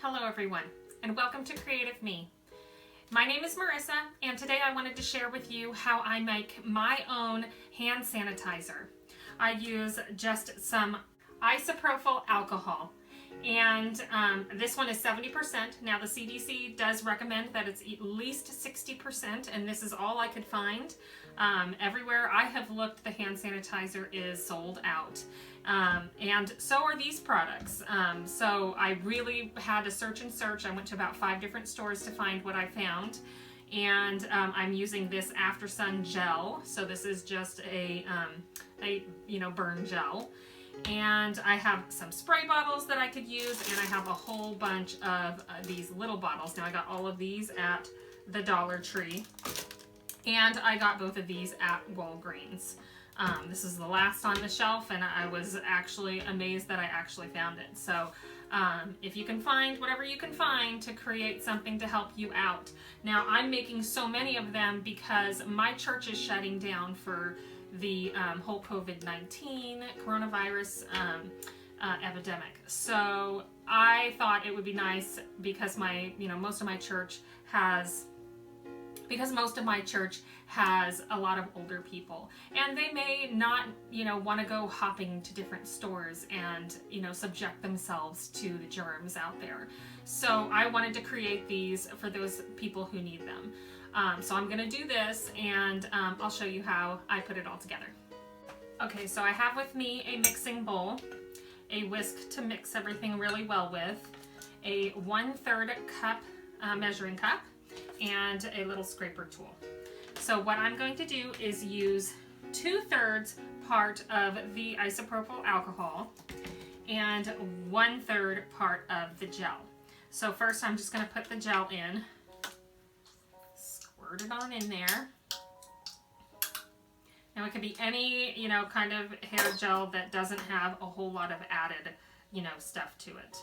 Hello everyone, and welcome to Creative Me. My name is Marissa, and today I wanted to share with you how I make my own hand sanitizer. I use just some isopropyl alcohol, and this one is 70%. Now the CDC does recommend that it's at least 60%, and this is all I could find. Everywhere I have looked, the hand sanitizer is sold out. And so are these products. So I really had to search and search. I went to about 5 different stores to find what I found. And I'm using this After Sun gel. So this is just a burn gel. And I have some spray bottles that I could use, and I have a whole bunch of these little bottles. Now I got all of these at the Dollar Tree, and I got both of these at Walgreens. This is the last on the shelf, and I was actually amazed that I actually found it. So if you can find whatever you can find to create something to help you out. Now I'm making so many of them because my church is shutting down for the whole COVID-19 coronavirus epidemic. So I thought it would be nice because most of my church has a lot of older people, and they may not, want to go hopping to different stores and, subject themselves to the germs out there. So I wanted to create these for those people who need them. So I'm going to do this, and I'll show you how I put it all together. Okay, so I have with me a mixing bowl, a whisk to mix everything really well with, a 1/3 cup measuring cup, and a little scraper tool. So what I'm going to do is use 2/3 part of the isopropyl alcohol and 1/3 part of the gel. So first I'm just going to put the gel in, squirt it on in there. Now it could be any, kind of hair gel that doesn't have a whole lot of added, stuff to it.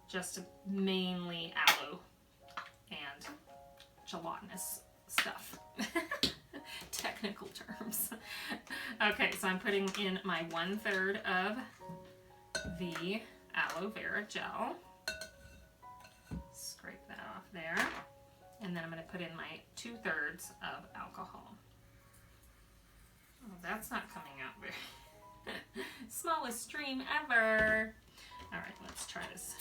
Just mainly aloe and gelatinous stuff. Technical terms. Okay, so I'm putting in my 1/3 of the aloe vera gel. Scrape that off there. And then I'm going to put in my 2/3 of alcohol. Oh, that's not coming out very smallest stream ever. All right, let's try this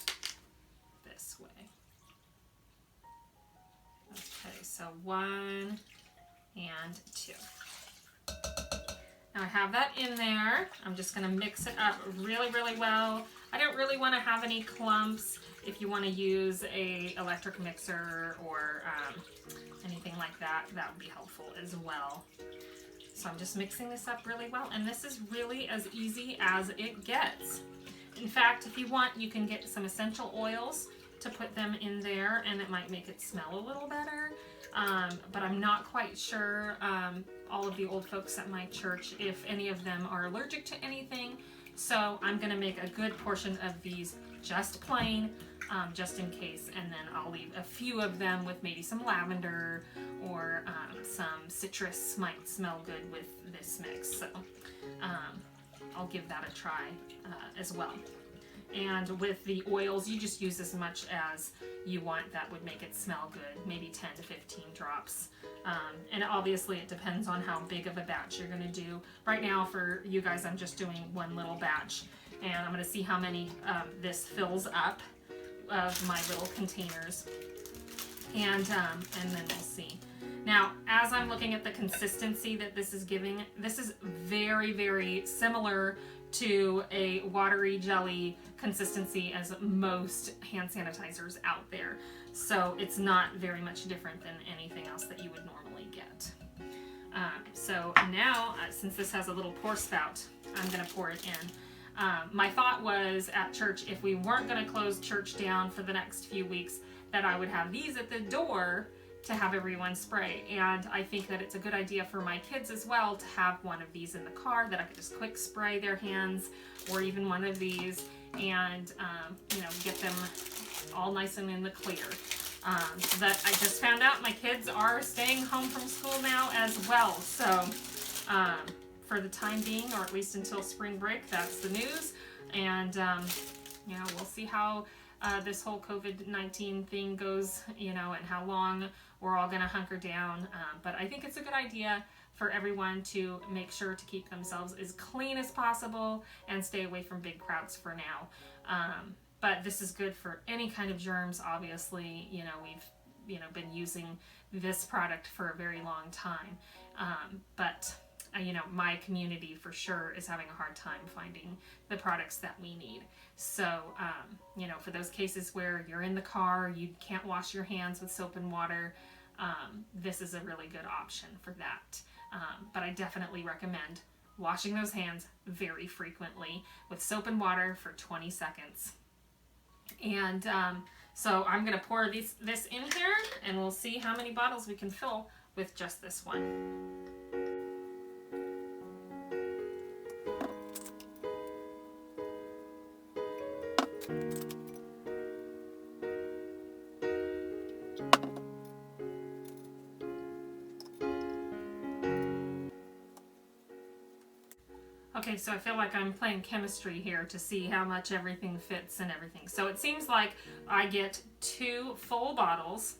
way. Okay, so 1 and 2. Now I have that in there. I'm just going to mix it up really, really well. I don't really want to have any clumps. If you want to use a electric mixer or anything like that, that would be helpful as well. So I'm just mixing this up really well, and this is really as easy as it gets. In fact, if you want, you can get some essential oils to put them in there, and it might make it smell a little better. But I'm not quite sure, all of the old folks at my church, if any of them are allergic to anything. So I'm going to make a good portion of these just plain, just in case, and then I'll leave a few of them with maybe some lavender or some citrus might smell good with this mix. So I'll give that a try as well. And with the oils, you just use as much as you want that would make it smell good, maybe 10 to 15 drops. And obviously it depends on how big of a batch you're going to do. Right now for you guys, I'm just doing one little batch, and I'm going to see how many this fills up of my little containers, and then we'll see. Now, as I'm looking at the consistency that this is giving, this is very, very similar to a watery jelly consistency as most hand sanitizers out there. So it's not very much different than anything else that you would normally get. So now, since this has a little pour spout, I'm going to pour it in. My thought was at church, if we weren't going to close church down for the next few weeks, that I would have these at the door to have everyone spray. And I think that it's a good idea for my kids as well to have one of these in the car that I could just quick spray their hands, or even one of these, and get them all nice and in the clear. So that I just found out my kids are staying home from school now as well. So for the time being, or at least until spring break, that's the news. And we'll see how this whole COVID-19 thing goes, you know, and how long we're all going to hunker down. But I think it's a good idea for everyone to make sure to keep themselves as clean as possible and stay away from big crowds for now. But this is good for any kind of germs, obviously. You know, we've, you know, been using this product for a very long time. But you know, my community for sure is having a hard time finding the products that we need. So, you know, for those cases where you're in the car, you can't wash your hands with soap and water, this is a really good option for that. But I definitely recommend washing those hands very frequently with soap and water for 20 seconds. And so I'm going to pour this in here, and we'll see how many bottles we can fill with just this one. Okay, so I feel like I'm playing chemistry here to see how much everything fits and everything. So it seems like I get 2 full bottles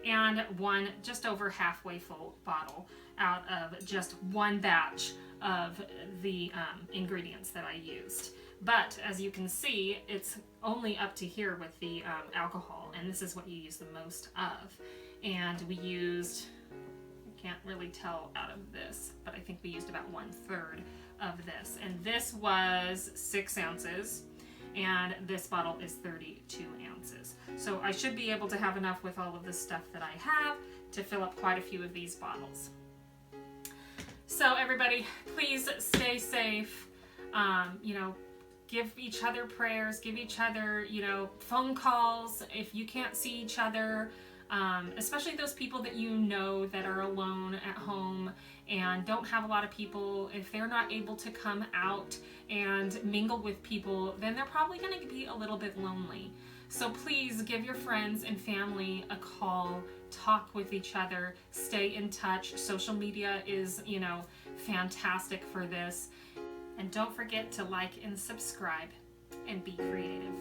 and 1 just over halfway full bottle out of just 1 batch of the ingredients that I used. But as you can see, it's only up to here with the alcohol, and this is what you use the most of. And we used, I can't really tell out of this, but I think we used about 1/3 of this. And this was 6 ounces, and this bottle is 32 ounces. So I should be able to have enough with all of the stuff that I have to fill up quite a few of these bottles. So everybody, please stay safe. You know, give each other prayers, give each other, you know, phone calls if you can't see each other. Especially those people that you know that are alone at home and don't have a lot of people. If they're not able to come out and mingle with people, then they're probably going to be a little bit lonely. So please give your friends and family a call, talk with each other, stay in touch. Social media is, you know, fantastic for this. And don't forget to like and subscribe and be creative.